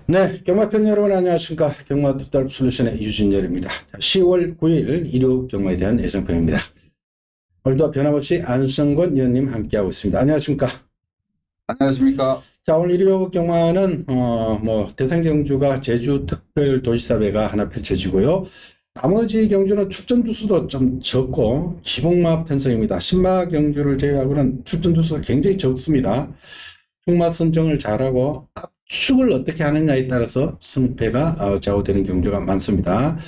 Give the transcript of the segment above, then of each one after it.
네, 경마팬 여러분 안녕하십니까. 경마 뚜달 솔루션의 유진열입니다. 10월 9일 일요 경마에 대한 예상평입니다. 오늘도 변함없이 안성권 위원님 함께하고 있습니다. 안녕하십니까. 안녕하십니까. 자, 오늘 일요 경마는 대상 경주가 제주 특별 도시사배가 하나 펼쳐지고요. 나머지 경주는 출전 두수도 좀 적고 기복마 편성입니다. 신마 경주를 제외하고는 출전 두수가 굉장히 적습니다. 출마 선정을 잘하고 압축을 어떻게 하느냐에 따라서 승패가 좌우되는 경주가 많습니다.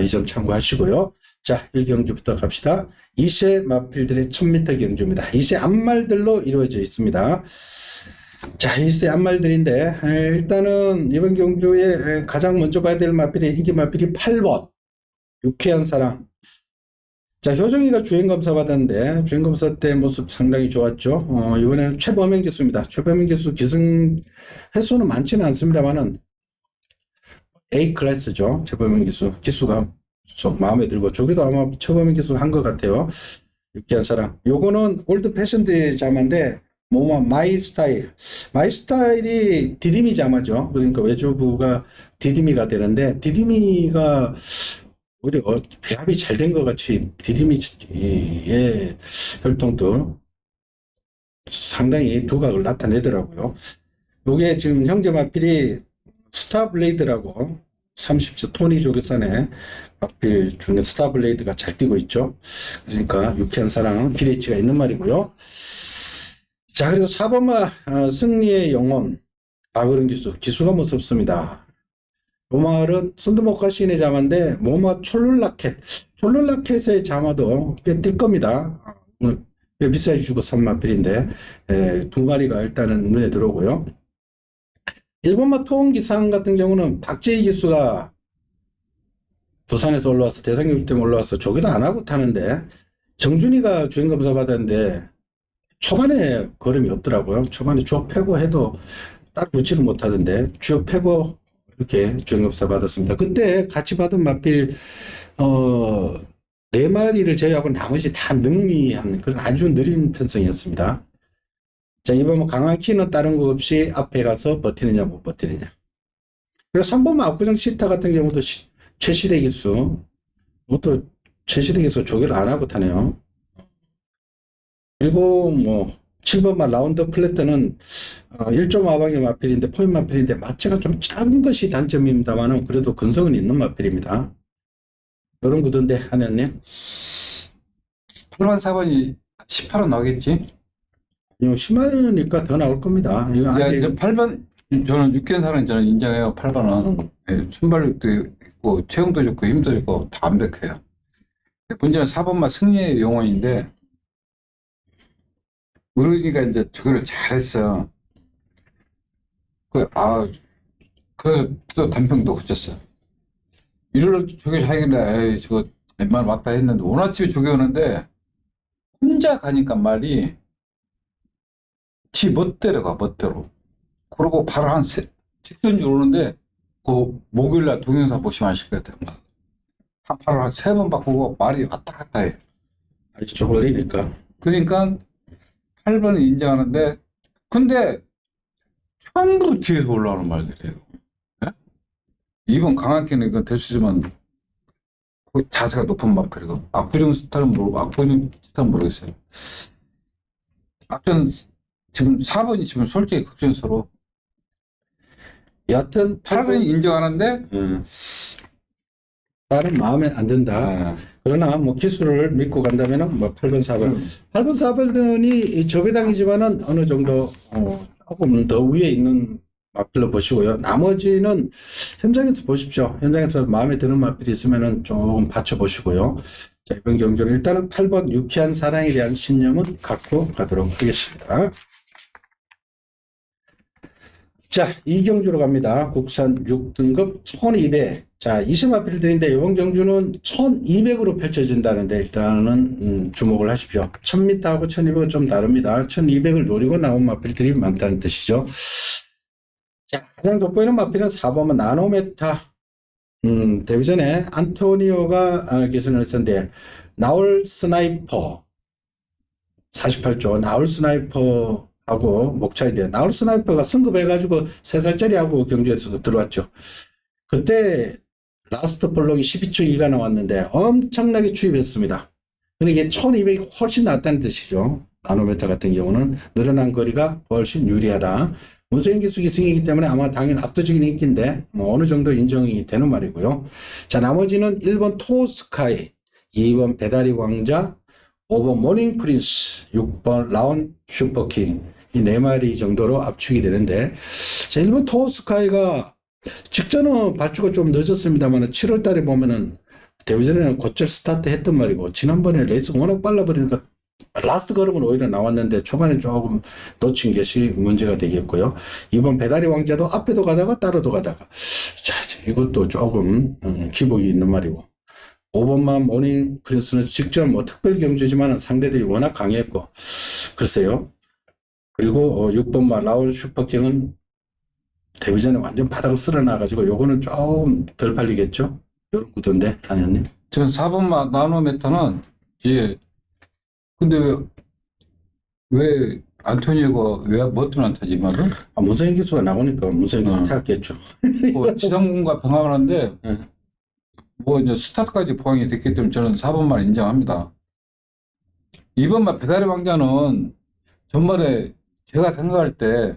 이 점 참고하시고요. 자, 1경주부터 갑시다. 2세 마필들의 1000m 경주입니다. 2세 앞말들로 이루어져 있습니다. 자, 2세 앞말들인데 일단은 이번 경주에 가장 먼저 봐야 될 마필이 인기 마필이 8번 유쾌한 사랑. 자, 효정이가 주행검사 받았는데 주행검사 때 모습 상당히 좋았죠. 이번에는 최범행 기수입니다. 최범행 기수 기승 횟수는 많지는 않습니다만은 A 클래스죠. 최범행 기수가 마음에 들고 저기도 아마 최범행 기수 한 것 같아요. 유쾌한 사람. 요거는 올드 패션드 자마인데 마이 스타일이 디디미 자마죠. 그러니까 외조부가 디디미가 되는데 오히려 배합이 잘 된 것 같이 디디미의 혈통도 상당히 두각을 나타내더라고요. 요게 지금 형제 마필이 스타블레이드라고 30세 토니 조교산의 마필 중에 스타블레이드가 잘 뛰고 있죠. 그러니까 유쾌한 사랑 기대치가 있는 말이고요. 자, 그리고 4번마 승리의 영혼 박으른 기수가 무섭습니다. 요 말은 순두목과 시인의 자마인데 모마 촐룰라켓의 자마도 꽤 뛸 겁니다. 꽤 비싸게 주고 산 마필인데 두 마리가 일단은 눈에 들어오고요. 1번마 토홍기상 같은 경우는 박재희 기수가 부산에서 올라와서 대상경주 때문에 올라와서 조교도 안 하고 타는데 정준이가 주행검사 받았는데 초반에 걸음이 없더라고요. 초반에 주역 패고 해도 딱 붙지를 못하던데 주역 패고 이렇게 주행검사 받았습니다. 그때 같이 받은 마필 4마리를 제외하고 나머지 다 능미한 그런 아주 느린 편성이었습니다. 자, 이번 강한 키는 다른 거 없이 앞에 가서 버티느냐 못 버티느냐. 그리고 3번마 압구정 시타 같은 경우도 최시대 기수 또 최시대 기수 조교를 안 하고 타네요. 그리고 7번마 라운드 플래트는 1조 마방의 마필인데 포인 마필인데 마체가 좀 작은 것이 단점입니다만 그래도 근성은 있는 마필입니다. 이런 구도인데 하느님 8번 4번이 18원 나오겠지? 10만원이니까 더 나올 겁니다. 이거 아직 8번 저는 유쾌한 사람 저는 인정해요. 8번은 순발력도 있고 체형도 좋고 힘도 좋고 다 완벽해요. 문제는 4번만 승리의 영혼인데 우리가 이제 저거를 잘했어. 또 단평도 그쳤어. 이를 저기 하길래 저거 웬만하면 왔다 했는데 오늘 아침에 저기 오는데 혼자 가니까 말이 지 멋대로 가 멋대로. 그러고 바로 직선지 오는데 그 목요일날 동영상 보시면 아실 것 같아요. 바로 한 3번 바꾸고 말이 왔다 갔다 해. 아직 저걸리니까. 그러니까 8번은 인정하는데 근데 전부 뒤에서 올라오는 말들이에요. 네? 2번 강한키는 이건 될 수 있지만 그 자세가 높은 마필이고 압구정 스타일은 모르겠어요. 지금 4번이 지금 솔직히 극전서로 여하튼 8번이 인정하는데 나는 마음에 안 든다. 그러나 기술을 믿고 간다면은 8번 4번 8번 4번이 저배당이지만은 어느 정도 조금 더 위에 있는 마필로 보시고요. 나머지는 현장에서 보십시오. 현장에서 마음에 드는 마필이 있으면은 조금 받쳐보시고요. 자, 이번 경주는 일단은 8번 유쾌한 사랑에 대한 신념은 갖고 가도록 하겠습니다. 자, 2경주로 갑니다. 국산 6등급 1200. 자, 20마필들인데 이번 경주는 1200으로 펼쳐진다는데 일단은 주목을 하십시오. 1000m하고 1200은 좀 다릅니다. 1200을 노리고 나온 마필들이 많다는 뜻이죠. 자, 가장 돋보이는 마필은 4번은 나노메타. 데뷔 전에 안토니오가 계승을 했었는데 나올 스나이퍼 48조 나올 스나이퍼 하고 목차인데 나울 스나이퍼가 승급해가지고 3살짜리하고 경주에서 들어왔죠. 그때 라스트 볼록이 12.2가 나왔는데 엄청나게 추입했습니다. 근데 이게 1200이 훨씬 낫다는 뜻이죠. 나노메타 같은 경우는 늘어난 거리가 훨씬 유리하다. 문세인 기수 기승이기 때문에 아마 당연히 압도적인 인기인데 뭐 어느 정도 인정이 되는 말이고요. 자, 나머지는 1번 토스카이, 2번 배다리 왕자, 5번 모닝 프린스, 6번 라온 슈퍼킹, 이 4마리 정도로 압축이 되는데, 자, 1번 토스카이가 직전은 발주가 좀 늦었습니다만 7월 달에 보면은 데뷔전에는 곧잘 스타트 했던 말이고, 지난번에 레이스가 워낙 빨라버리니까 라스트 걸음은 오히려 나왔는데 초반에 조금 놓친 것이 문제가 되겠고요. 이번 배다리 왕자도 앞에도 가다가 따라도 가다가, 자, 이것도 조금 기복이 있는 말이고, 5번만 모닝 프린스는 직전 뭐 특별 경주지만 상대들이 워낙 강했고, 글쎄요. 그리고 6번만 라온 슈퍼킹은 데뷔전에 완전 바닥을 쓸어놔가지고 요거는 조금 덜 팔리겠죠? 이런 구도인데, 안현님. 전 4번 나노메타는, 예. 근데 왜 안토니오가 왜 머트는 안 타지, 이 말을? 문세인 기수가 나오니까 문세인 기수 타겠죠. 뭐 지상군과 병합을 하는데, 네. 뭐 이제 스타트까지 포항이 됐기 때문에 저는 4번만 인정합니다. 2번만 배달의 왕자는 전번에 제가 생각할 때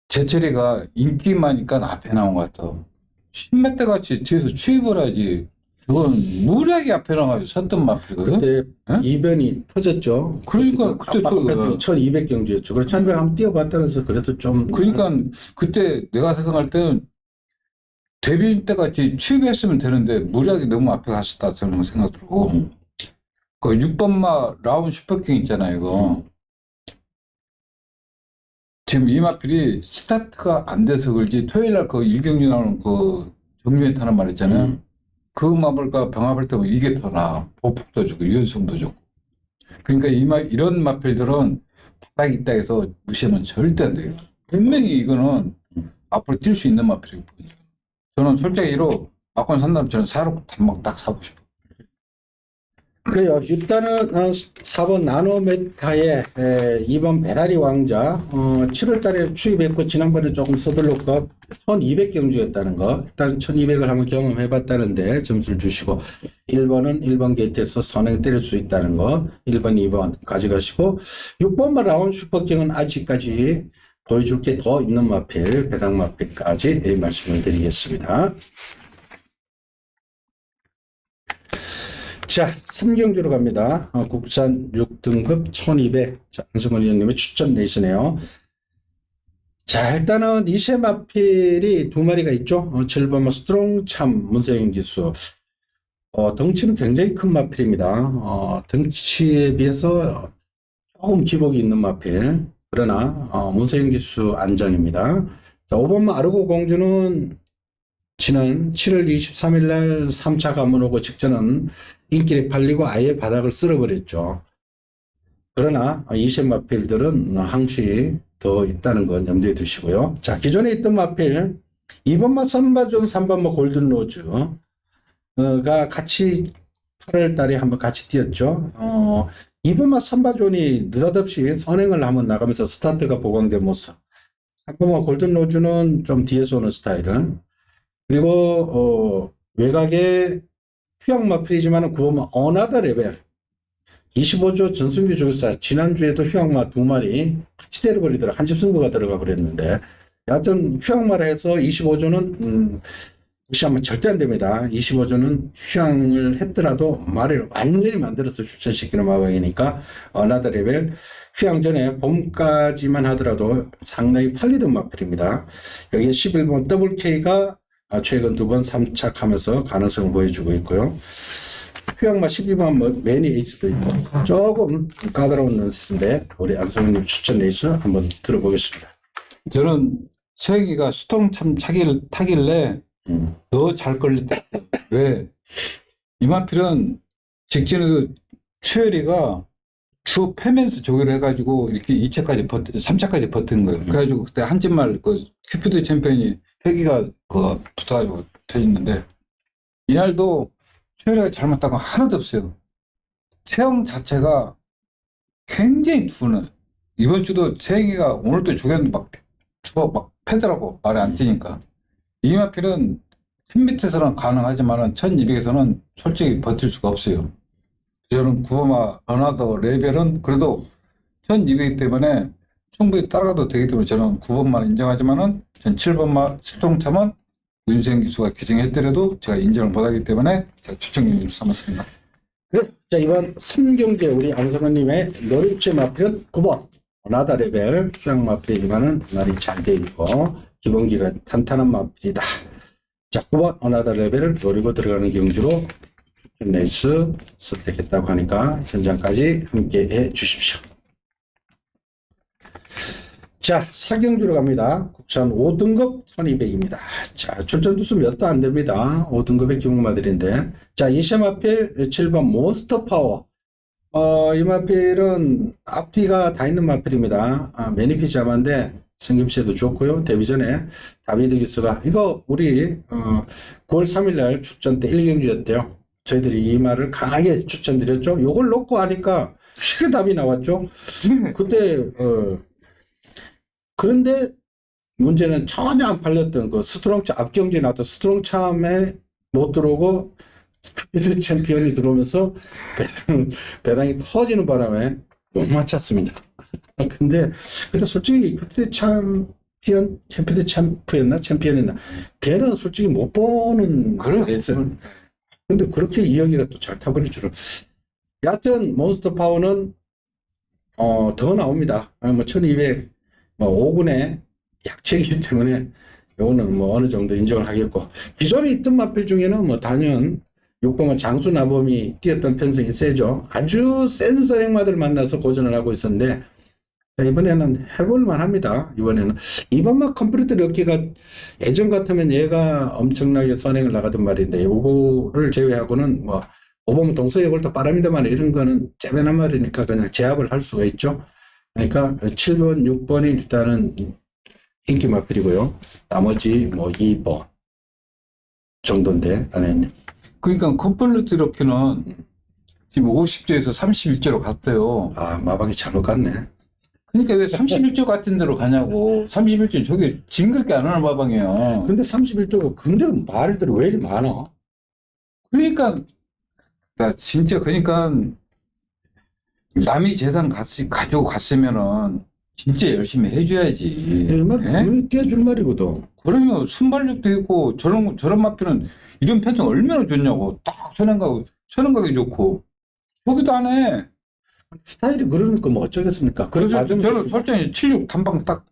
제철이가 인기많으니까 앞에 나온 것 같아. 신몇 대 같이 뒤에서 추입을 하지. 저건 무리하게 앞에 나와가지고 선뜻 마필거든. 그때 예? 이변이 터졌죠. 그러니까 그때 1200경주였죠. 그래서 1200 한번 뛰어봤다면서 그래도 좀. 그러니까 그때 내가 생각할 때는 데뷔 때 같이 추입했으면 되는데 무리하게 너무 앞에 갔었다 저는 생각 들고. 그 6번마 라운 슈퍼킹 있잖아요, 이거. 지금 이 마필이 스타트가 안 돼서 그런지 토요일 날 그 일경주 나오는 그 정류회 타는 말 있잖아요. 그 마필과 병합할 때면 이게 더 나아. 보폭도 좋고 유연성도 좋고. 그러니까 이런 마필들은 바닥 있다 해서 무시하면 절대 안 돼요. 분명히 이거는 앞으로 뛸 수 있는 마필이고. 저는 솔직히로 막권 산다면 저는 사로 단막 딱 사고 싶어요. 그래요. 일단은 4번 나노메타의 2번 배다리 왕자 7월 달에 추입했고 지난번에 조금 서둘렀고 1200경주였다는 거. 일단 1200을 한번 경험해 봤다는데 점수를 주시고 1번은 1번 게이트에서 선행 때릴 수 있다는 거. 1번, 2번 가져가시고 6번만 라운 슈퍼킹은 아직까지 보여줄 게 더 있는 마필, 배당 마필까지 말씀을 드리겠습니다. 자, 3경주로 갑니다. 국산 6등급 1200. 자, 안승원 의원님의 추천 레이스네요. 자, 일단은 이세 마필이 2마리가 있죠. 7번 스트롱참 문세인 기수. 덩치는 굉장히 큰 마필입니다. 덩치에 비해서 조금 기복이 있는 마필. 그러나 문세인 기수 안정입니다. 자, 5번 아르고 공주는 지난 7월 23일 날 3차 관문 오고 직전은 인기를 팔리고 아예 바닥을 쓸어버렸죠. 그러나 이세 마필들은 항시 더 있다는 건 염두에 두시고요. 자, 기존에 있던 마필 2번마 삼바존 3번마 골든로즈가 같이 8월 달에 한번 같이 뛰었죠. 2번마 삼바존이 느닷없이 선행을 한번 나가면서 스타트가 보강된 모습. 3번마 골든로즈는 좀 뒤에서 오는 스타일은. 그리고 외곽에 휴양 마필이지만 9번마 어나더 레벨 25조 전승규 조교사 지난주에도 휴양마 2마리 같이 때려버리더라. 한집 승부가 들어가 버렸는데 여하튼 휴양마라 해서 25조는 무시하면 절대 안 됩니다. 25조는 휴양을 했더라도 말을 완전히 만들어서 출전시키는 마방이니까 어나더 레벨 휴양 전에 봄까지만 하더라도 상당히 팔리던 마필입니다. 여기에 11번 WK가 최근 2번 3착하면서 가능성을 보여주고 있고요. 휴양마 12번 매니 에이스도 있고 조금 까다로운 런스인데 우리 안성님 추천 레이스 한번 들어보겠습니다. 저는 세기가 스톰 참 타길래 너 잘 걸렸다. 왜? 이마필은 직전에도 추열이가 주 패면서 조기를 해가지고 이렇게 2차까지 3차까지 버틴 거예요. 그래가지고 그때 한짓말 그 큐피드 챔피언이 회기가 붙어가지고 터졌는데 이날도 추열이가 잘못한 건 하나도 없어요. 체형 자체가 굉장히 둔해. 이번 주도 세기가 오늘도 조겼는데 막 추워 막 패더라고. 말이 안 뛰니까. 이마필은 1000m에서는 가능하지만은 1200에서는 솔직히 버틸 수가 없어요. 저는 구호마 어나더 레벨은 그래도 1200이기 때문에 충분히 따라가도 되기 때문에 저는 9번만 인정하지만은 전 7번만 스트롱참은 윤세영 기수가 기승했더라도 제가 인정을 못하기 때문에 제가 추천 기준으로 삼았습니다. 그래. 자, 이번 3경기에 우리 안성환님의 노림체 마필은 9번. 어나더 레벨 수양 마필이지만은 말이 잘 돼 있고, 기본기가 탄탄한 마필이다. 자, 9번 어나더 레벨을 노리고 들어가는 경주로 추천 레이스 선택했다고 하니까 현장까지 함께 해 주십시오. 자, 4경주로 갑니다. 국산 5등급 1200입니다. 자, 출전 두수 몇 도 안 됩니다. 5등급의 기목마들인데. 자, 이시마필 7번 몬스터 파워. 이 마필은 앞뒤가 다 있는 마필입니다. 매니피 자만데 승김씨도 좋고요. 데뷔 전에 다비드 기수가 이거 우리 9월 3일날 출전 때 1경주였대요. 저희들이 이 말을 강하게 추천드렸죠. 요걸 놓고 하니까 쉽게 답이 나왔죠. 그때 그런데 문제는 전혀 안 팔렸던 그 스트롱차 앞경기에 나왔던 스트롱참에 못 들어오고 큐피드 챔피언이 들어오면서 배당이 터지는 바람에 못 맞췄습니다. 근데 솔직히 큐피드 챔피언이었나? 걔는 솔직히 못 보는 그래요. 레이스를. 근데 그렇게 이야기가 또 잘 타버릴 줄은. 여하튼 몬스터 파워는 더 나옵니다. 1200 5군의 약체이기 때문에 요거는 어느 정도 인정을 하겠고, 기존에 있던 마필 중에는 단연 6번은 장수 나범이 뛰었던 편성이 세죠. 아주 센 선행마들 만나서 고전을 하고 있었는데, 자, 이번에는 해볼만 합니다. 이번에는 2번마 컴플리트 럭키가 예전 같으면 얘가 엄청나게 선행을 나가던 말인데, 요거를 제외하고는 5번은 동서역을 빠릅니다만 이런 거는 째변한 말이니까 그냥 제압을 할 수가 있죠. 그러니까 7번, 6번이 일단은 인기 마필이고요. 나머지 2번 정도인데, 안에. 그러니까 컴플리트 럭키는 지금 50조에서 31조로 갔어요. 마방이 잘못 갔네. 그러니까 왜 31조 같은 데로 가냐고. 31조 저게 징그럽게 안 하는 마방이에요. 근데 31조가 근데 말들이 왜 이리 많아? 그러니까 나 진짜 그러니까 남이 재산 가지고 갔으면은 진짜 열심히 해줘야지. 이 말 예? 분명히 떼줄 말이거든. 그러면 순발력도 있고 저런 마피는 이런 편성 얼마나 좋냐고. 딱 선행각이 좋고 저기도 안 해. 스타일이 그러니까 어쩌겠습니까? 그래서 저는 설정이 76 단방 딱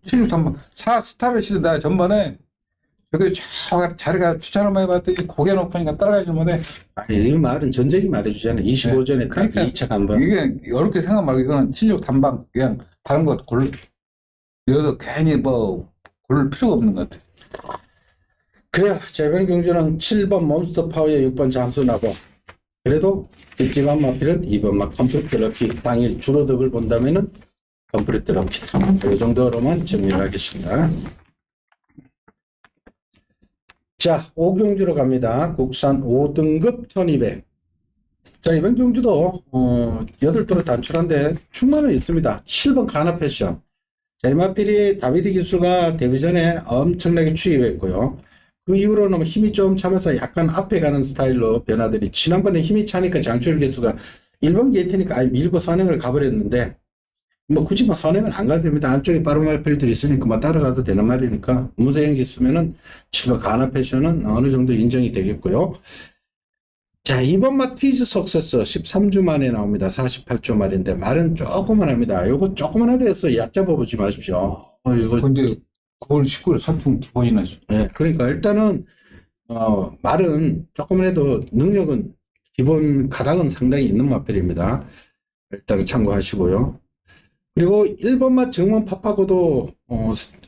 76 단방 4 스타를 시든다. 전반에 저기 자리가 추천을 많이 받더니 고개 높으니까 따라가지 못해. 이 말은 전쟁이 말해주잖아요. 25전에 딱 그러니까 2차 한번. 이게 어렵게 생각 말고 이거는 76 단방 그냥 다른 것 여기서 괜히 고를 필요가 없는 것 같아. 그래요. 재변 경주는 7번 몬스터 파워에 6번 장수나고, 그래도 찝찝한 마필은 2번 막 컴플리트 럭키. 당일 주로덕을 본다면은 컴플리트 럭키. 이 정도로만 정리를 하겠습니다. 자, 5경주로 갑니다. 국산 5등급 1200. 자, 이번 경주도 8도로 단출한데 충만은 있습니다. 7번 가나 패션. 자, 이 마필이 다비드 기수가 데뷔 전에 엄청나게 추입했고요. 그 이후로는 힘이 좀 차면서 약간 앞에 가는 스타일로 변화들이, 지난번에 힘이 차니까 장철 기수가 1번 게이트니까 아예 밀고 선행을 가버렸는데, 굳이 선행은 안 가도 됩니다. 안쪽에 빠른 말필들이 있으니까 따라가도 되는 말이니까, 무세행 기수면은 7번 가나 패션은 어느 정도 인정이 되겠고요. 자, 2번 마티즈 석세스 13주 만에 나옵니다. 48조 말인데 말은 조그만 합니다. 요거 조그만 하대서 얕잡아보지 마십시오. 이거 근데 9월 19일 3총 2번이나 했어. 네, 그러니까 일단은 말은 조금만 해도 능력은 기본 가닥은 상당히 있는 마필입니다. 일단은 참고하시고요. 그리고 1번맛 정원 팝하고도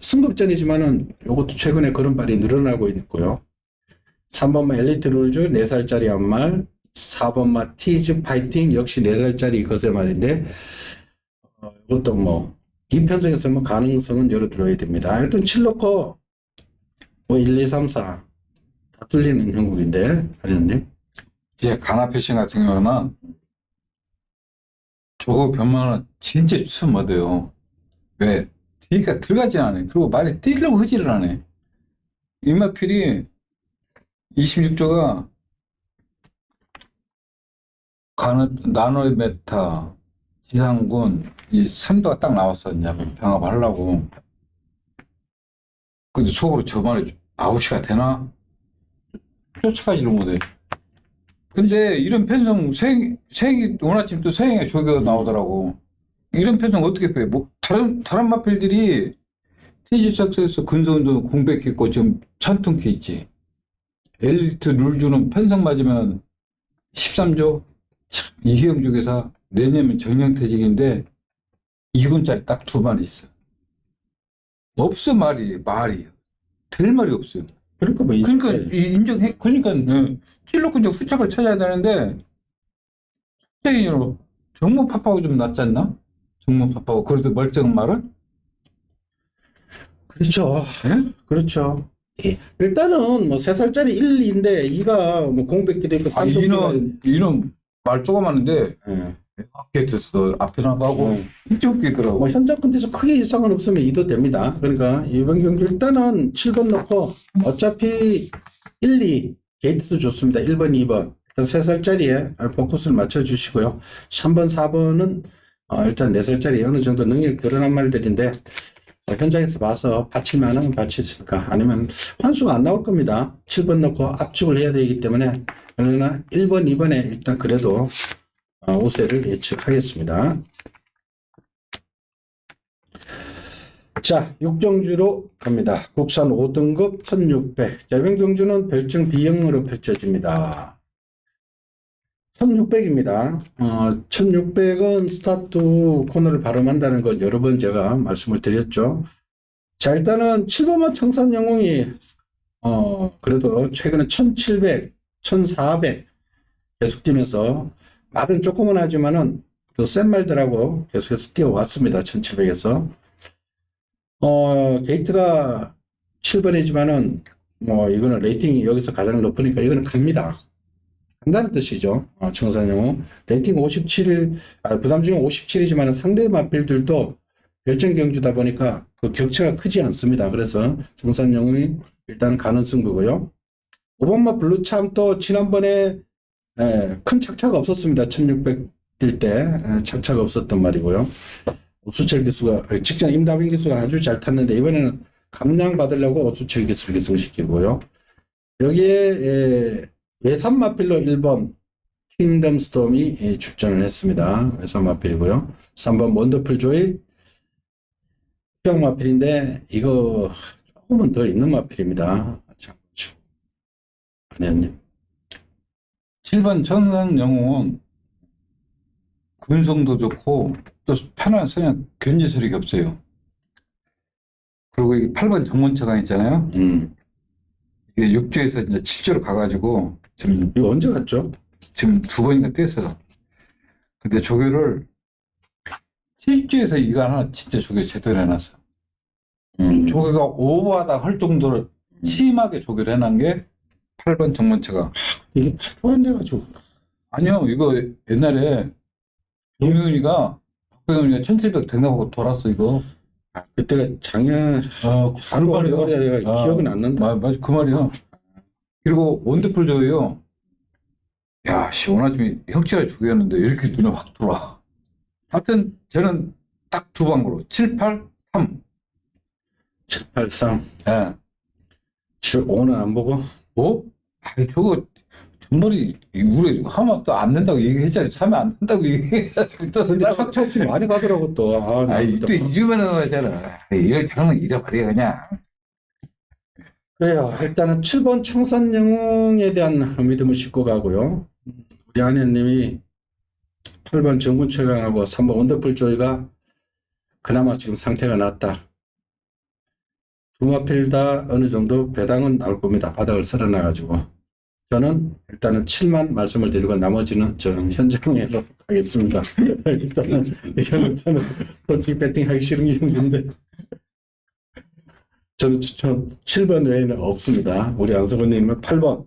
승급전이지만은 요것도 최근에 그런 발이 늘어나고 있고요. 3번맛 엘리트 룰즈 4살짜리 한 말, 4번맛 티즈 파이팅 역시 4살짜리 거세 말인데, 이것도 이 편성에서 가능성은 열어둘러야 됩니다. 일단 7넣고 1, 2, 3, 4 다 뚫리는 형국인데, 하련님. 이제 가나 패션 같은 경우는 저거 변만은 진짜 추천 못해요. 왜? 뒤가 들어가진 않아요. 그리고 말이 뛰려고 하지를 않아요. 임마필이 26조가 나노의 메타, 지상군, 이 3도가 딱 나왔어. 이제 병합하려고. 근데 속으로 저 말이 아웃이가 되나? 쫓아가지를 못해. 근데 이런 편성, 세기, 오늘 아침 또 서행에 조교가 나오더라고. 이런 편성 어떻게 빼? 뭐, 다른 마필들이 T24에서 근소운동 공백했고 지금 찬통케 있지. 엘리트 룰주는 편성 맞으면 13조? 참, 이희영 중개사 내년이면 정년퇴직인데 2군짜리 딱 2마리 있어. 없어 말이. 될 말이 없어요. 그러니까 뭐 그러니까 인정해. 그러니까 찔러고 이제 후착을 찾아야 되는데 정모 파파고 좀 낫지 않나? 정모 파파고 그래도 멀쩡한 말은? 그렇죠. 예? 그렇죠. 일단은 뭐 3살짜리 1, 2인데 2가 뭐 공백기도 있고 아니 이는 말 조그마한데 예. 게이트스도 앞에 나가고 진짜 웃기더라고. 뭐 현장 컨디션 크게 이상은 없으면 2도 됩니다. 그러니까 이번 경기 일단은 7번 넣고 어차피 1, 2 게이트도 좋습니다. 1번, 2번 일단 3살짜리에 포커스를 맞춰주시고요. 3번, 4번은 일단 4살짜리 어느 정도 능력이 드러난 말들인데 현장에서 봐서 받칠만 하면 받칠까 아니면 환수가 안 나올 겁니다. 7번 넣고 압축을 해야 되기 때문에 그러나 1번, 2번에 일단 그래도 우세를 예측하겠습니다. 자, 육경주로 갑니다. 국산 5등급 1600. 자, 이번 경주는 별정 B형으로 펼쳐집니다. 1600입니다. 1600은 스타트 코너를 발음한다는 건 여러 번 제가 말씀을 드렸죠. 자, 일단은 7번마 청산 영웅이 그래도 최근에 1700, 1400 계속 뛰면서 말은 조금은 하지만은 또 센 말들하고 계속해서 뛰어왔습니다. 1700에서. 게이트가 7번이지만은 뭐 이거는 레이팅이 여기서 가장 높으니까 이거는 갑니다. 간다는 뜻이죠. 청산영웅. 레이팅 57, 부담 중에 57이지만 상대 마필들도 결정 경주다 보니까 그 격차가 크지 않습니다. 그래서 청산영웅이 일단 가는 승부고요. 5번마 블루참도 지난번에 큰 착차가 없었습니다. 1600 뛸 때 착차가 없었단 말이고요. 오수철 기수가 직전 임다빈 기수가 아주 잘 탔는데 이번에는 감량 받으려고 오수철 기수를 기승시키고요. 여기에 외산 마필로 1번 킹덤 스톰이 출전을 했습니다. 외산 마필이고요. 3번 원더풀 조이 수영 마필인데 이거 조금은 더 있는 마필입니다. 안혜연님. 7번 청산 영웅은 근성도 좋고 또 편한 그냥 견제 소리가 없어요. 그리고 이게 8번 정문차가 있잖아요. 이게 6조에서 이제 7조로 가가지고 지금 이거 언제 갔죠? 지금 2번인가 떼서. 근데 조교를 7조에서 이거 하나 진짜 조교 제대로 해놨어. 조교가 오버하다 할 정도로 심하게 조교를 해놓은 게 8번 정문차가. 이게 팔조한데가지고. 아니요, 이거 옛날에 박병훈이가 1700 등록하고 돌았어, 이거. 그때가 작년 바로 내가 기억은 안 난다. 맞아, 그 말이야. 그리고 원더풀 조이요. 야, 씨, 오늘 아침에 혁지가 죽였는데 이렇게 눈에 확 들어와. 하여튼, 저는 딱 2방으로 7, 8, 3. 7, 8, 3. 예. 7, 5는 안 보고. 어? 아이, 저거, 전머리, 우리 하면 또 안 된다고 얘기했잖아요. 차면 안 된다고 얘기해가지고 또. 근데 착차 없이 많이 가더라고 또. 또 잊으면 하잖아. 이렇게 하면 잃어버려, 그냥. 그래요. 일단은 7번 청산 영웅에 대한 믿음을 싣고 가고요. 우리 아내님이 8번 정군 최강하고 3번 원더풀 조이가 그나마 지금 상태가 낫다. 두 마필 다 어느 정도 배당은 나올 겁니다. 바닥을 쓸어놔가지고. 저는 일단은 7만 말씀을 드리고 나머지는 저는 현장에서 하겠습니다. 일단은 이거는 저는 솔직히 배팅하기 싫은 기분인데 저는 추천 7번 외에는 없습니다. 우리 안성원님은 8번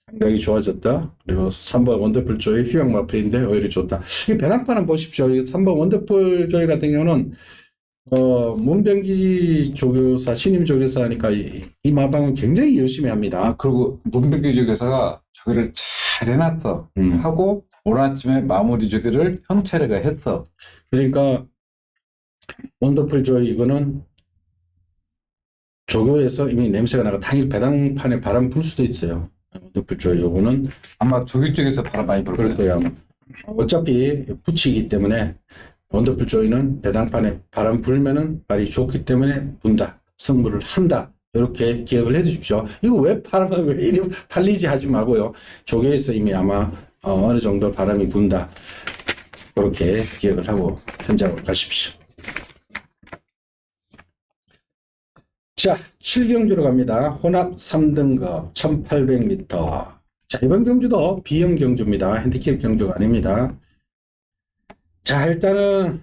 상당히 좋아졌다. 그리고 3번 원더풀 조이 휴양 마필인데 오히려 좋다. 이 배낭판은 보십시오. 이 3번 원더풀 조이 같은 경우는 문병기 조교사, 신임 조교사니까 이 마방은 굉장히 열심히 합니다. 그리고 문백기 조교사가 조교를 잘 해놨어. 하고 오늘 아침에 마무리 조교를 형차례가 했어. 그러니까 원더풀 조이 이거는 조교에서 이미 냄새가 나고 당일 배낭판에 바람 불 수도 있어요. 원더풀 조이 요거는 아마 조교 쪽에서 바람 많이 불 그럴 거예요. 거야. 어차피 붙이기 때문에 원더풀 조이는 배당판에 바람 불면은 말이 좋기 때문에 분다. 성불을 한다. 이렇게 기억을 해 주십시오. 이거 왜 바람을 왜 이리 팔리지 하지 마고요. 조교에서 이미 아마 어느 정도 바람이 분다. 그렇게 기억을 하고 현장으로 가십시오. 자, 7경주로 갑니다. 혼합 3등급 1800m. 자, 이번 경주도 B형 경주입니다. 핸디캡 경주가 아닙니다. 자, 일단은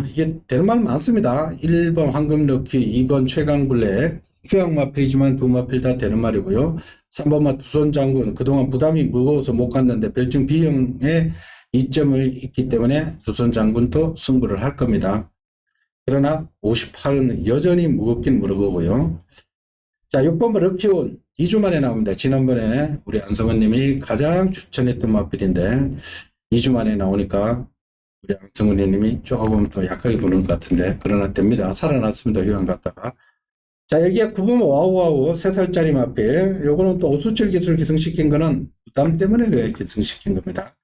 이게 되는 말 많습니다. 1번 황금럭키, 2번 최강블랙, 휴양마필이지만 두 마필 다 되는 말이고요. 3번마 두손장군, 그동안 부담이 무거워서 못 갔는데 별칭 B형에 이점을 있기 때문에 두손장군도 승부를 할 겁니다. 그러나 58은 여전히 무겁긴 무거고요. 자, 6번 럭키온 2주 만에 나옵니다. 지난번에 우리 안성원 님이 가장 추천했던 마필인데 2주 만에 나오니까 우리 안성훈 님이 조금 더 약하게 보는 것 같은데 그러나 됩니다. 살아났습니다. 휴양 갔다가. 자, 여기에 9번 와우와우 3살짜리 마필. 요거는 또 오수철 기술 기승시킨 거는 부담 때문에 그래 기승시킨 겁니다.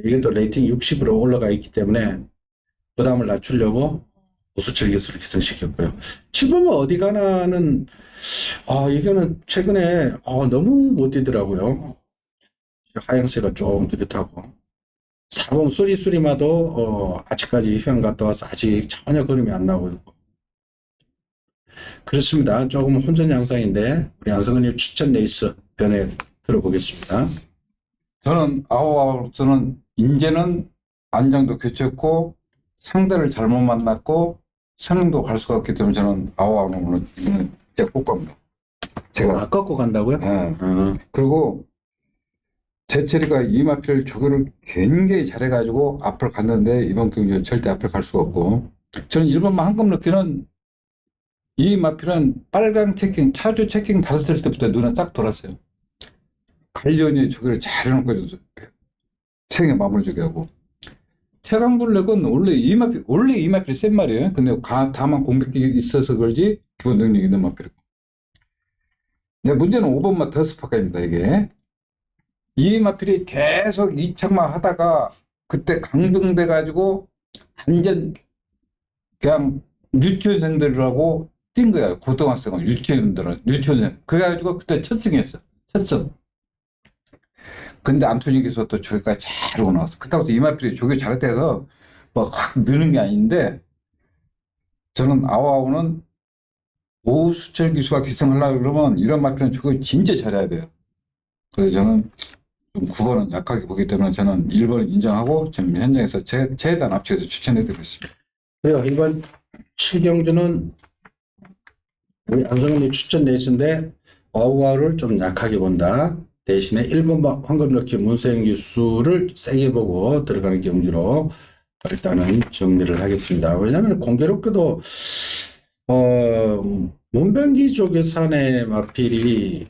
이게 또 레이팅 60으로 올라가 있기 때문에 부담을 낮추려고 오수철 기술을 기승시켰고요. 7번은 어디 가나는 이거는 최근에 너무 못 뛰더라고요. 하향세가 좀 뚜렷하고 4번 수리마도 아직까지 휴양 갔다 와서 아직 전혀 그림이 안 나오고 있고 그렇습니다. 조금 혼전 양상인데 우리 안성은님 추천 레이스 변해 들어보겠습니다. 저는 아우아우로서는 이제는 안장도 교체했고 상대를 잘못 만났고 선행도 갈 수가 없기 때문에 저는 아우아우는 이거는 진짜 꼭 갑니다. 제가 꺾고 간다고요? 네. 그리고 제철이가 이마필 조교를 굉장히 잘해가지고 앞을 갔는데 이번 경기는 절대 앞을 갈 수가 없고 저는 1번만 한금 넣기는 이마필은 빨강 체킹 차주 체킹 5살 때부터 눈에 딱 돌았어요. 관련이 조교를 잘 해놓고 생애 마무리 조교하고 최강블랙은 원래 이마필이 센 말이에요. 근데 다만 공백기 있어서 그런지 기본 능력이 있는 마필이고 근데 문제는 5번만 더스파카입니다. 이게 이마필이 계속 2착마 하다가 그때 강등돼 가지고 완전 그냥 유치원생들하고 뛴 거야. 고등학생은 유치원생. 그래가지고 그때 첫 승했어. 첫 승. 근데 안토니 기수가 또 조교까지 잘 오고 나왔어. 그렇다고 이마필이 조교 잘했다 해서 뭐 확 느는 게 아닌데 저는 아우아우는 오수철 기수가 기승하려고 그러면 이런 마필은 조교 진짜 잘해야 돼요. 그래서 저는 좀 9번은 약하게 보기 때문에 저는 1번을 인정하고 지금 현장에서 최대한 압축해서 추천해드리고 있습니다. 그래요. 이번 7경주는 우리 안성훈님 추천 레이스인데 와우와우를 좀 약하게 본다. 대신에 1번 황금럭키 문세영 기수를 세게 보고 들어가는 경주로 일단은 정리를 하겠습니다. 왜냐하면 공교롭게도 문병기 쪽의 산의 마필이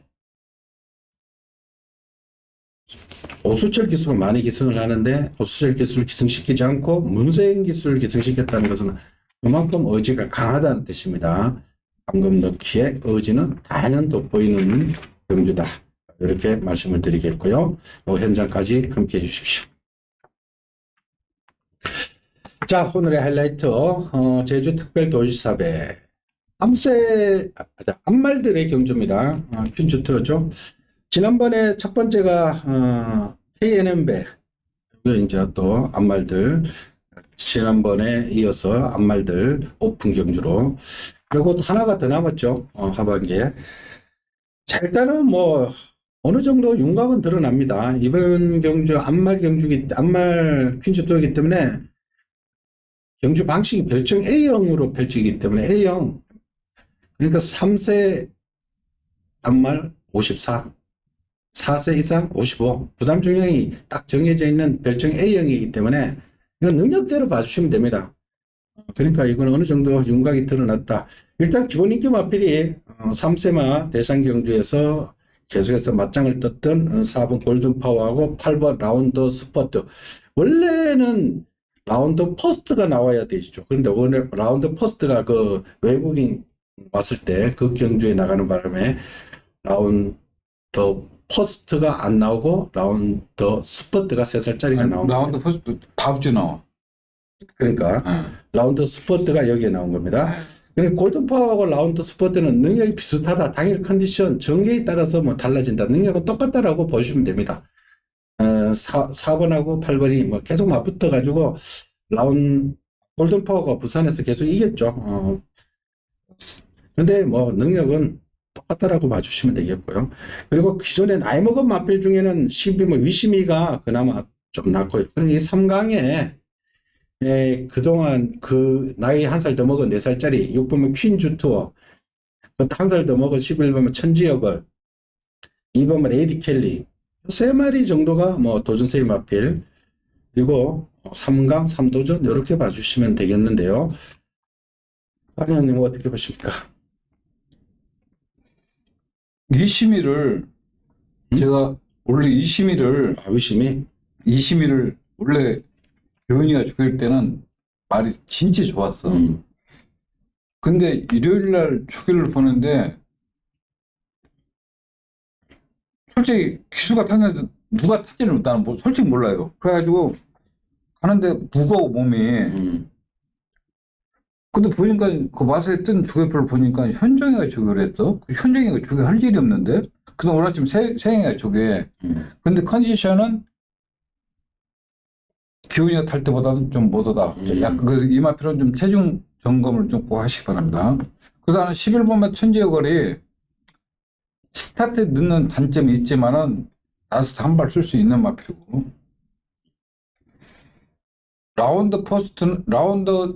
오수철 기술을 많이 기승을 하는데 오수철 기술을 기승시키지 않고 문세영 기술을 기승시켰다는 것은 그만큼 의지가 강하다는 뜻입니다. 방금 넣기의 의지는 단연 돋보이는 경주다. 이렇게 말씀을 드리겠고요. 현장까지 함께 해주십시오. 자, 오늘의 하이라이트 제주 특별도시사배 3세 암말들의 경주입니다. 퀸주트죠. 지난번에 첫 번째가 KNM배 이제 또 암말들 지난번에 이어서 암말들 오픈 경주로 그리고 하나가 더 남았죠. 하반기에. 자, 일단은 뭐 어느 정도 윤곽은 드러납니다. 이번 경주 암말 퀸즈토이기 때문에 경주 방식이 별칭 A형으로 펼치기 때문에 A형 그러니까 3세 암말 54 4세 이상 55. 부담 중형이 딱 정해져 있는 별정 A형이기 때문에 이건 능력대로 봐주시면 됩니다. 그러니까 이건 어느 정도 윤곽이 드러났다. 일단 기본 인기 마필이 3세마 대상경주에서 계속해서 맞짱을 떴던 4번 골든파워하고 8번 라운더 스퍼트. 원래는 라운더 퍼스트가 나와야 되죠. 그런데 오늘 라운더 퍼스트가 그 외국인 왔을 때 그 경주에 나가는 바람에 라운더 퍼스트가 안 나오고 라운더 스퍼트가 3살짜리가 나옵니다. 라운드 퍼스트 다음 주 나와. 그러니까 라운드 스포트가 여기에 나온 겁니다. 근데 골든파워하고 라운드 스포트는 능력이 비슷하다. 당일 컨디션, 전개에 따라서 뭐 달라진다. 능력은 똑같다라고 보시면 됩니다. 4번하고 8번이 뭐 계속 맞붙어가지고 골든파워가 부산에서 계속 이겼죠. 근데 뭐 능력은 똑같다라고 봐주시면 되겠고요. 그리고 기존에 나이 먹은 마필 중에는 위시미가 그나마 좀 낫고요. 그리고 이 3강에 그동안 그 나이 한 살 더 먹은 4살짜리 6번은 퀸주 투어, 한 살 더 먹은 11번은 천지역을, 2번은 레이디 켈리, 3마리 정도가 뭐 도전세일 마필, 그리고 3강 3도전 이렇게 봐주시면 되겠는데요. 박의원님 어떻게 보십니까? 이심이를 제가 원래 이심이를 원래 교훈이가 죽일 때는 말이 진짜 좋았어. 근데 일요일날 주기를 보는데 솔직히 기수가 탔는데 누가 탔지는 나는 뭐 솔직히 몰라요. 그래가지고 가는데 무거워 몸이. 근데 보니까 그 맛에 뜬 주계표를 보니까 현정이가 조교를 했어. 현정이가 조교 할 일이 없는데. 그다음 오늘 아침 세영이가 조교해. 근데 컨디션은 기훈이가 탈 때보다는 좀 못하다. 약간 그 이마필은 좀 체중 점검을 좀 꼭 하시기 바랍니다. 그다음에 11번만 천지여걸이 스타트 늦는 단점이 있지만은 나서 한 발 쓸 수 있는 마필이고, 라운드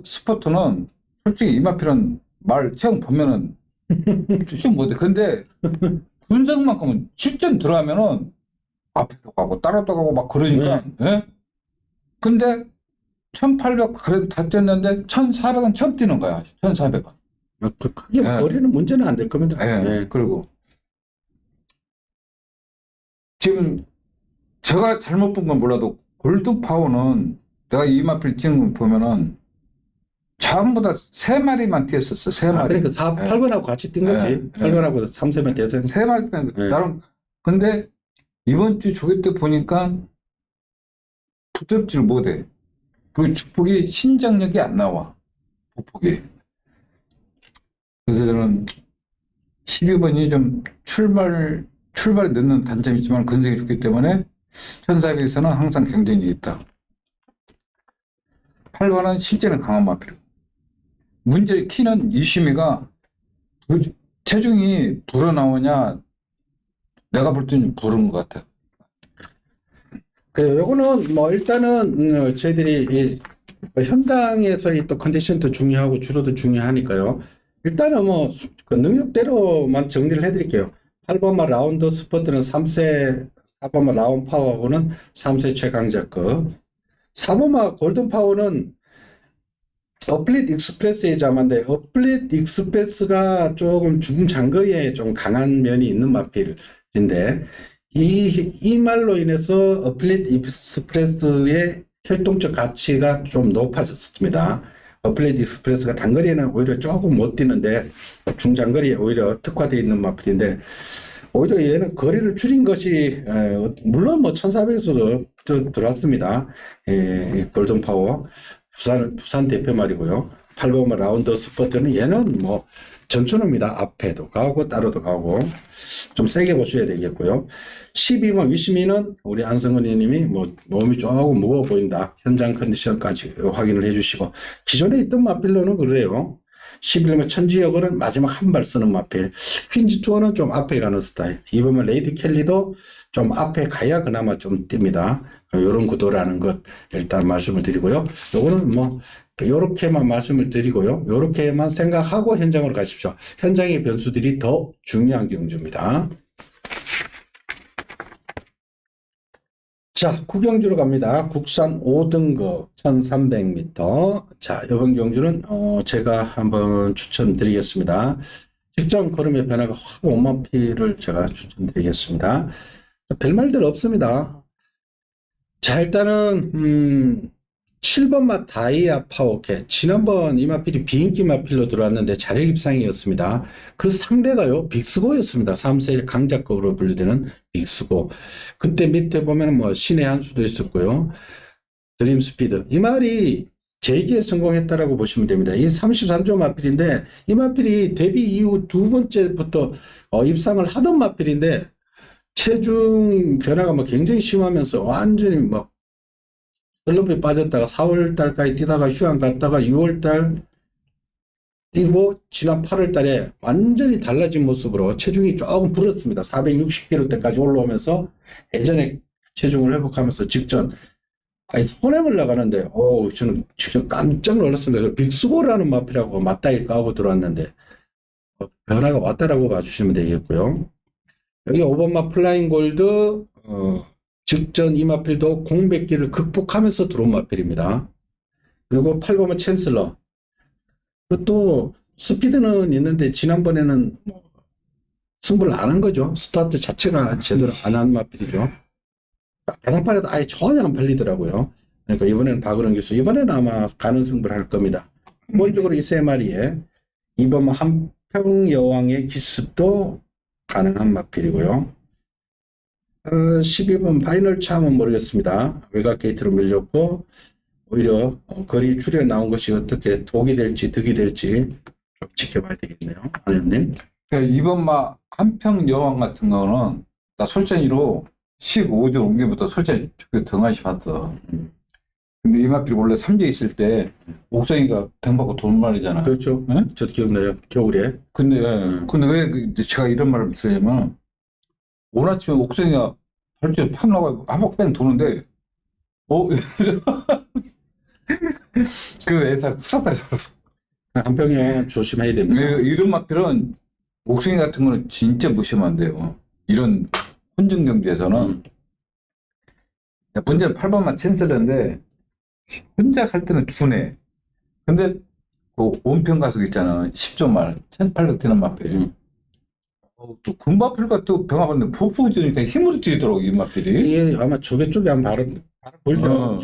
스포트는 솔직히 이마필은 말 체형 보면은 출전 못해. 근데 분석만큼은 실전 들어가면은 앞에도 가고 따라도 가고 막 그러니까. 예? 근데 1800 그래도 다 뛰었는데 1400은 처음 뛰는 거야. 1400은. 그게 거리는 문제는 안 될 겁니다. 그리고 지금 제가 잘못 본 건 몰라도 골드파워는 내가 이마필 뛰는 걸 보면은 전부 다 3마리만 뛰었었어. 3마리. 그러니까 8번하고 같이 뛴 거지. 8번하고 3세만 뛰어서 3마리 뛰는 나름. 근데 이번 주 조기 때 보니까 부드럽지를 못해. 그 축복이 신장력이 안 나와. 보폭이. 그래서 저는 12번이 좀 출발이 늦는 단점이 있지만 근성이 좋기 때문에 1400에서는 항상 경쟁력이 있다. 8번은 실제는 강한 마필. 문제 키는 이심이가 체중이 불어나오냐, 내가 볼 때는 부른 것 같아. 요거는 뭐 일단은 저희들이 현장에서의 또 컨디션도 중요하고 주로도 중요하니까요. 일단은 뭐 그 능력대로만 정리를 해드릴게요. 8번마 라운드 스포트는 3세, 4번마 라운드 파워하고는 3세 최강자급. 4번마 골든 파워는 어플릿 익스프레스의 자만데, 어플릿 익스프레스가 조금 중장거리에 좀 강한 면이 있는 마필인데, 이 말로 인해서 어플릿 익스프레스의 활동적 가치가 좀 높아졌습니다. 어플릿 익스프레스가 단거리에는 오히려 조금 못 뛰는데 중장거리에 오히려 특화되어 있는 마필인데, 오히려 얘는 거리를 줄인 것이 물론 뭐 1400에서도 들어왔습니다. 골든파워 부산 대표 말이고요. 8번 라운드 스포트는 얘는 뭐 전천후입니다. 앞에도 가고 따로도 가고 좀 세게 보셔야 되겠고요. 12번 위시미는 우리 안성근 의원님이 뭐 몸이 조금 무거워 보인다. 현장 컨디션까지 확인을 해주시고, 기존에 있던 마필로는 그래요. 11번 천지역은 마지막 한 발 쓰는 마필. 퀸즈 투어는 좀 앞에 가는 스타일. 2번은 레이디 켈리도 좀 앞에 가야 그나마 좀 뜁니다. 이런 구도라는 것 일단 말씀을 드리고요. 요거는 뭐 요렇게만 말씀을 드리고요. 요렇게만 생각하고 현장으로 가십시오. 현장의 변수들이 더 중요한 경주입니다. 자, 구경주로 갑니다. 국산 5등급 1300m. 자, 이번 경주는 제가 한번 추천드리겠습니다. 직전 걸음의 변화가 확 5만 피를 제가 추천드리겠습니다. 별말들 없습니다. 자, 일단은 7번 맛 다이아 파워캣. 지난번 이 마필이 비인기 마필로 들어왔는데 자력 입상이었습니다. 그 상대가요 빅스고였습니다. 3세 강자급으로 분류되는 빅스고. 그때 밑에 보면 뭐 신의 한 수도 있었고요. 드림 스피드. 이 말이 재기에 성공했다라고 보시면 됩니다. 이 33조 마필인데 이 마필이 데뷔 이후 두 번째부터 입상을 하던 마필인데 체중 변화가 뭐 굉장히 심하면서 완전히 막 슬럼프에 빠졌다가 4월 달까지 뛰다가 휴양 갔다가 6월 달 뛰고 지난 8월 달에 완전히 달라진 모습으로 체중이 조금 불었습니다. 460kg대까지 올라오면서 예전에 체중을 회복하면서 직전 손해를 나가는데 저는 지금 깜짝 놀랐습니다. 빅스고라는 마피라고 맞다이 까고 들어왔는데 변화가 왔다라고 봐주시면 되겠고요. 여기 5번마 플라잉 골드 직전 이 마필도 공백기를 극복하면서 들어온 마필입니다. 그리고 8번마 챈슬러. 그것도 스피드는 있는데 지난번에는 승부를 안 한 거죠. 스타트 자체가 제대로 안 한 마필이죠. 배당판에도 아예 전혀 안 팔리더라고요. 그러니까 이번에는 박은원 교수, 이번에는 아마 가는 승부를 할 겁니다. 기본적으로 이 세 마리에 2번마 한평여왕의 기습도 가능한 마필이고요. 12번 파이널 참은 모르겠습니다. 외곽 게이트로 밀렸고 오히려 거리 줄여 나온 것이 어떻게 독이 될지 득이 될지 좀 지켜봐야 되겠네요. 안현님. 이번 막 한평 여왕 같은 거는 나 솔전이로 15조 옮기부터 솔전이 등한시 봤어. 근데 이 마필이 원래 3조 있을 때 옥성이가 등 받고 돈 말이잖아. 그렇죠. 네? 저도 기억나요. 겨울에. 근데 왜 제가 이런 말을 쓰냐면 오늘 아침에 옥성이가 발주에 팍 나가고 한박 뺑 도는데 그 애들 후싹 다 잡았어. 한평에 조심해야 됩니다. 이런 마필은 옥성이 같은 거는 진짜 무시하면 안 돼요. 이런 혼전 경기에서는 문제는 8번만 챈슬러인데 혼자 갈 때는 둔해. 근데 그 온편 가속 있잖아. 10조 말 1800 되는 마필. 또 금마필과 또 병합하는데 폭풍이 뜨니까 힘으로 뛰더라고 이 마필이. 이게 아마 조개 쪽에 한번 바로 보이죠.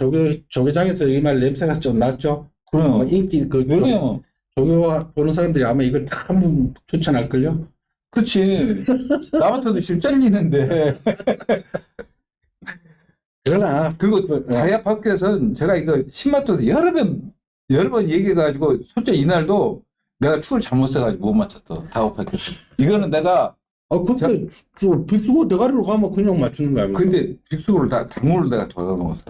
조개장에서 이 말 냄새가 좀 났죠. 그럼 인기 왜냐면 조개 보는 사람들이 아마 이걸 다 한번 추천할걸요. 그렇지. 나 같아도 지금 잘리는데. 그러나 그리고 다이아 파크에서는 제가 이거 10마토에서 여러 번 얘기해가지고 솔직히 이날도 내가 축을 잘못 써가지고 못 맞췄어. 다이아 파크에서. 이거는 내가 그때 저 빅스고 대가리로 가면 그냥 맞추는 거야. 근데 빅스고를 당물을 내가 더 먹었어.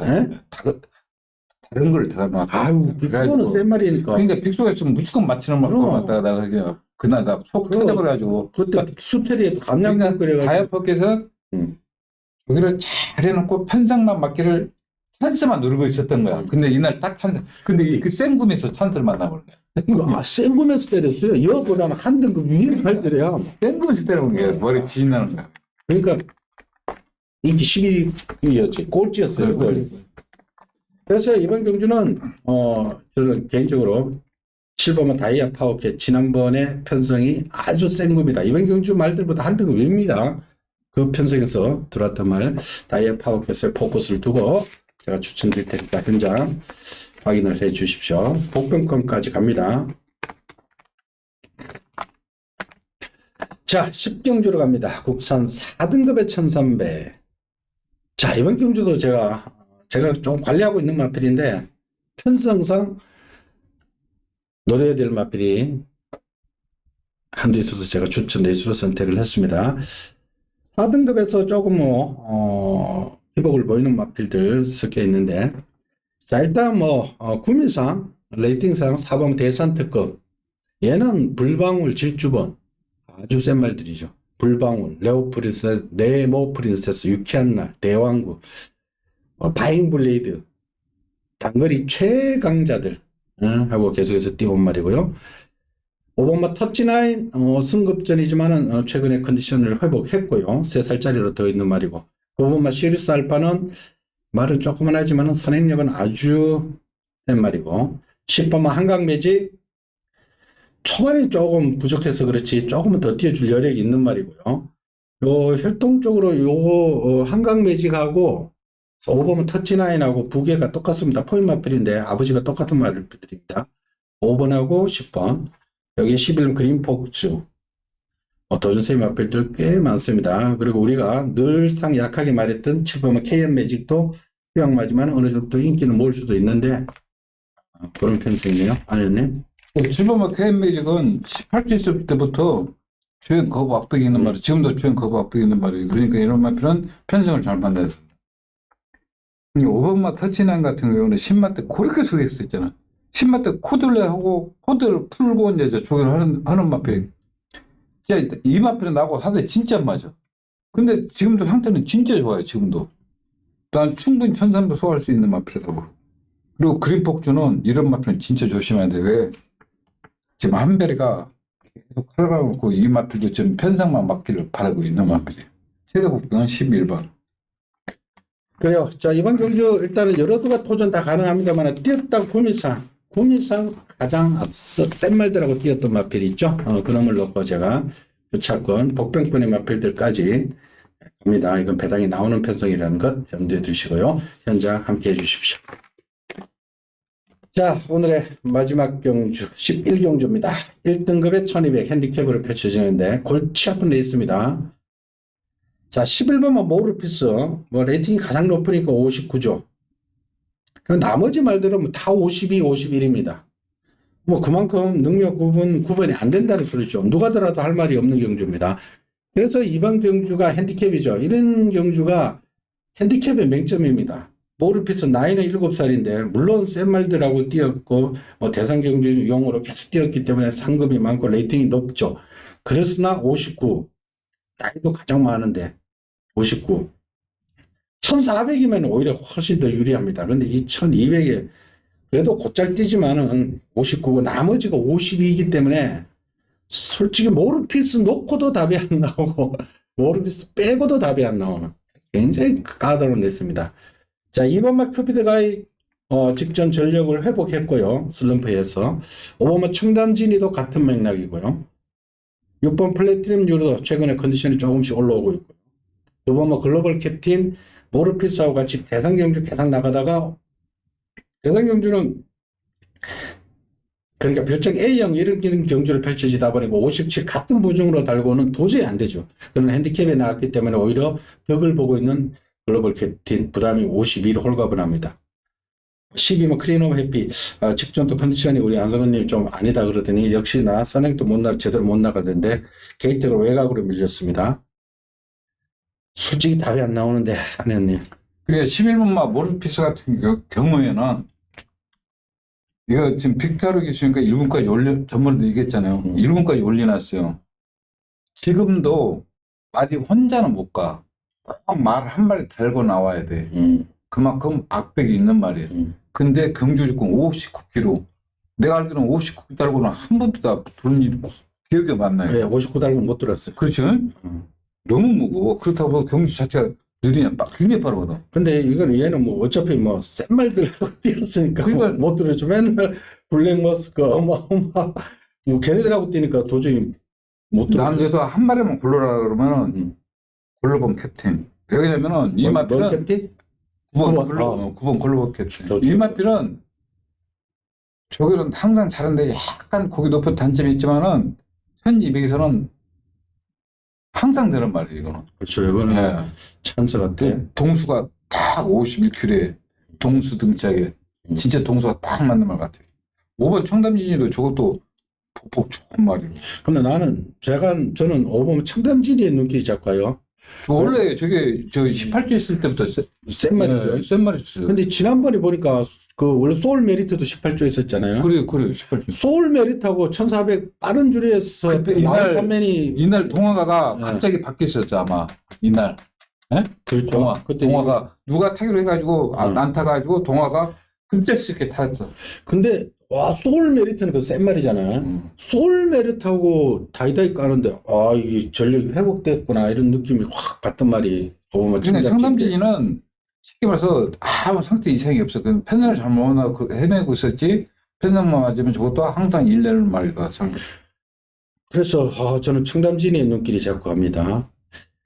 다른 걸 더 넣었다. 아유, 빅스고는 센 말이니까. 그러니까 빅스고가 좀 무조건 맞추는 걸 갖다가 내가 그냥 그날 나 속 터져버려가지고. 그때 수태리에 감량 끓여가지고. 다이아 파크에서 여기를 잘 해놓고 편상만 맞기를 찬스만 노리고 있었던 거야. 근데 이날 딱 찬스. 근데 그 생금에서 찬스를 만나버렸네. 생금에서 때렸어요. 여보다는 한 등급 위에 갈 때려야. 생금에서 때려본 게 머리 지진 나는 거야. 그러니까 인기 12위였지. 꼴찌였어요. 그걸. 그래서 이번 경주는 저는 개인적으로 7번은 다이아 파워캣 지난번에 편성이 아주 센 겁니다. 이번 경주 말들보다 한 등급 위입니다. 그 편성에서 들어왔던 말 다이아 파워캣에 포커스를 두고 제가 추천드릴 테니까 현장 확인을 해 주십시오. 복병권까지 갑니다. 자, 10경주로 갑니다. 국산 4등급의 1300. 자, 이번 경주도 제가 좀 관리하고 있는 마필인데 편성상 노려야 될 마필이 한두 있어서 제가 추천 레이스로 선택을 했습니다. 4등급에서 조금 희복을 보이는 마필들 섞여 있는데, 자, 일단 구미상 레이팅상 4번 대산특급. 얘는 불방울 질주번 아주 센 말들이죠. 불방울, 네모 프린세스, 유쾌한 날, 대왕구, 바잉 블레이드, 단거리 최강자들 하고 계속해서 띄운 말이고요. 5번마 터치나인 승급전이지만은 최근에 컨디션을 회복했고요. 3살짜리로 더 있는 말이고, 5번마 시리스 알파는 말은 조그만하지만 선행력은 아주 센 말이고 10번은 한강매직 초반에 조금 부족해서 그렇지 조금은 더 뛰어줄 여력이 있는 말이고요. 요 혈통적으로 요거 한강매직하고 5번은 터치나인하고 부계가 똑같습니다. 포인 마필인데 아버지가 똑같은 말을 드립니다. 5번하고 10번 여기 11번 그린폭스 도전세의 마필들 꽤 많습니다. 그리고 우리가 늘상 약하게 말했던 7번은 KM 매직도 휴양마지만 어느 정도 인기는 모을 수도 있는데 그런 편성이네요. 아니었네. 7번마 KM 매직은 18세 있을 때부터 주행 거부 압박이 있는 말이 지금도 주행 거부 압박이 있는 말이에요. 그러니까 이런 마필은 편성을 잘 만들었습니다. 5번마 터치나인 같은 경우는 10마 때 그렇게 소개했었잖아. 10마 때 코드를 하고 코드를 풀고 이제 조결을 하는 마필이 진짜 이 마필은 나하고 상대 진짜 안 맞아. 근데 지금도 상태는 진짜 좋아요. 지금도 난 충분히 1300 소화할 수 있는 마필이라고. 그리고 그린폭주는 이런 마필은 진짜 조심해야 돼. 왜? 지금 한별이가 계속 칼가놓고 이 마필도 지금 편성만 맞기를 바라고 있는 마필이에요. 최대 복병은 11번. 그래요. 자, 이번 경주 일단은 여러 두가 도전 다 가능합니다만 뛰었다 구미상 가장 앞서 센 말들하고 뛰었던 마필이 있죠. 그놈을 놓고 제가 교차권 복병권의 마필들까지 갑니다. 이건 배당이 나오는 편성이라는 것 염두에 두시고요. 현장 함께 해주십시오. 자, 오늘의 마지막 경주 11경주입니다. 1등급의 1200 핸디캡으로 펼쳐지는데 골치 아픈 레이스입니다. 자, 11번만 모르피스 레이팅이 가장 높으니까 59죠. 나머지 말들은 다 52, 51입니다. 그만큼 능력 구분이 안 된다는 소리죠. 누가 들어도 할 말이 없는 경주입니다. 그래서 이번 경주가 핸디캡이죠. 이런 경주가 핸디캡의 맹점입니다. 모르피스 나이는 7살인데 물론 센 말들하고 뛰었고 대상 경주용으로 계속 뛰었기 때문에 상금이 많고 레이팅이 높죠. 그랬으나 59 나이도 가장 많은데 59 1400이면 오히려 훨씬 더 유리합니다. 그런데 이 1200에 그래도 곧잘 뛰지만은 59고 나머지가 52이기 때문에 솔직히 모르피스 놓고도 답이 안 나오고 모르피스 빼고도 답이 안 나오는 굉장히 까다로운 레이스입니다. 자, 2번마 큐피드가이 직전 전력을 회복했고요. 슬럼프에서 5번마 청담진이도 같은 맥락이고요. 6번 플래티넘 유로도 최근에 컨디션이 조금씩 올라오고 있고요. 2번마 글로벌 캡틴 모르피스하고 같이 대상 경주 계속 나가다가 대상 경주는 그러니까 별정 A형 이런 경주를 펼쳐지다 보니까 57 같은 부중으로 달고는 도저히 안 되죠. 그런 핸디캡에 나왔기 때문에 오히려 덕을 보고 있는 글로벌 캡틴 부담이 52로 홀갑을 합니다. 12번 크리노 해피 직전도 컨디션이 우리 안성훈님 좀 아니다 그러더니 역시나 선행도 제대로 못 나가던데 게이트가 외곽으로 밀렸습니다. 솔직히 답이 안 나오는데 안현님. 그러니까 11번마 모르피스 같은 경우에는 이거 지금 빅타르 기수니까 1군까지 전번에도 얘기했잖아요. 1군까지 올려놨어요. 지금도 말이 혼자는 못 가. 꼭 말 한 마리 달고 나와야 돼. 그만큼 악백이 있는 말이에요. 근데 경주직군 59kg. 내가 알기로는 59 달고는 한 번도 다 들은 일 기억이 안 나요. 네, 59 달고는 못 들었어요. 그렇죠? 너무 무거워. 그렇다고 경주 자체가 느리냐? 굉장히 빠르거든. 근데 이건 얘는 어차피 센 말들 뛰었으니까 그러니까 못 들었죠. 맨날 블랙머스크 걔네들하고 뛰니까 도저히 못 들었죠. 난 그래서 한 마리만 골라라 그러면은 글로벌 캡틴. 왜냐면은 이 마필은 캡틴? 9번 글로벌 캡틴. 이 마필은 저기는 항상 잘하는데 약간 고기 높은 단점이 있지만은 1200에서는 항상 되는 말이에요. 이거는. 그렇죠. 이거는 예. 찬스 같아. 동수가 딱 51kg에 동수 등짝에 진짜 동수가 딱 맞는 말 같아요. 5번 청담진이도 저것도 복 좋은 말이에요. 근데 저는 5번 청담진이의 눈길이 자꾸 와요. 원래 저게 18주 있을 때부터 센 말이죠. 네, 센 말이었어요. 근데 지난번에 보니까 원래 소울 메리트도 18조 있었잖아요. 그래요, 18주. 소울 메리트하고 1400 빠른 줄에서 그때 이날 동화가가 네. 갑자기 바뀌었었죠, 아마. 이날. 예? 그렇죠. 그때 동화가 누가 타기로 해가지고 안 타가지고 동화가 급작스럽게 탔어. 근데 소울 메리트는 그 센 말이잖아요. 소울 메리트하고 다이다이 까는데 이게 전력이 회복됐구나 이런 느낌이 확 갔던 말이 그러니까 청담진이는 쉽게 말해서 아무 상태 이상이 없어. 그 편성을 잘못 헤매고 있었지. 편성만 맞으면 저것도 항상 일내는 말이다. 참. 그래서 저는 청담진의 눈길이 자꾸 갑니다.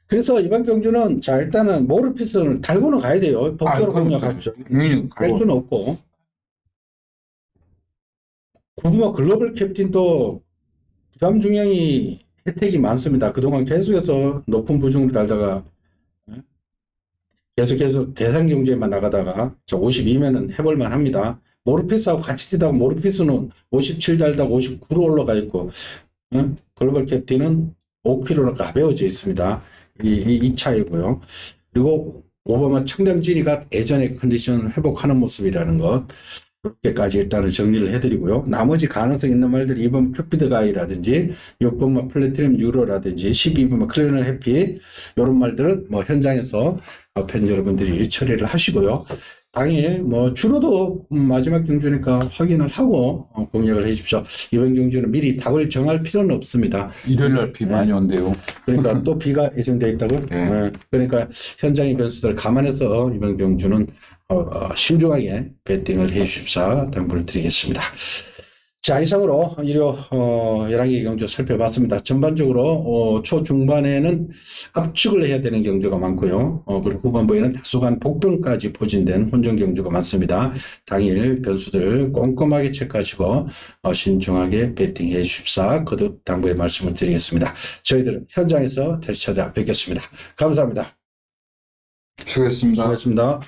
그래서 이번 경주는 자 일단은 모르피스는 달고는 가야 돼요. 법적으로 보면 갈죠. 갈 수는 없고. 구부모 글로벌 캡틴도 부담 중량이 혜택이 많습니다. 그동안 계속해서 높은 부중을 달다가 계속 대상 경주에만 나가다가 저 52면은 해볼만 합니다. 모르피스하고 같이 뛰다가 모르피스는 57 달다가 59로 올라가 있고 글로벌 캡틴은 5kg로 가벼워져 있습니다. 이 차이고요. 그리고 오바마 청담진이가 예전의 컨디션을 회복하는 모습이라는 것 그렇게까지 일단은 정리를 해드리고요. 나머지 가능성 있는 말들이 2번 큐피드 가이라든지 6번만 플래티넘 유로라든지 12번만 클리너 해피 이런 말들은 뭐 현장에서 팬 여러분들이 처리를 하시고요. 당일 뭐 주로도 마지막 경주니까 확인을 하고 공략을 해주십시오. 이번 경주는 미리 답을 정할 필요는 없습니다. 일요일날 비 많이 온대요. 그러니까 또 비가 예정되어 있다고? 네. 그러니까 현장의 변수들을 감안해서 이번 경주는 신중하게 배팅을 해 주십사 당부를 드리겠습니다. 자, 이상으로 일요 11개 경주 살펴봤습니다. 전반적으로 초중반에는 압축을 해야 되는 경주가 많고요. 그리고 후반부에는 다소간 복병까지 포진된 혼전 경주가 많습니다. 당일 변수들을 꼼꼼하게 체크하시고 신중하게 배팅해 주십사 거듭 당부의 말씀을 드리겠습니다. 저희들은 현장에서 다시 찾아뵙겠습니다. 감사합니다. 수고했습니다. 수고하셨습니다.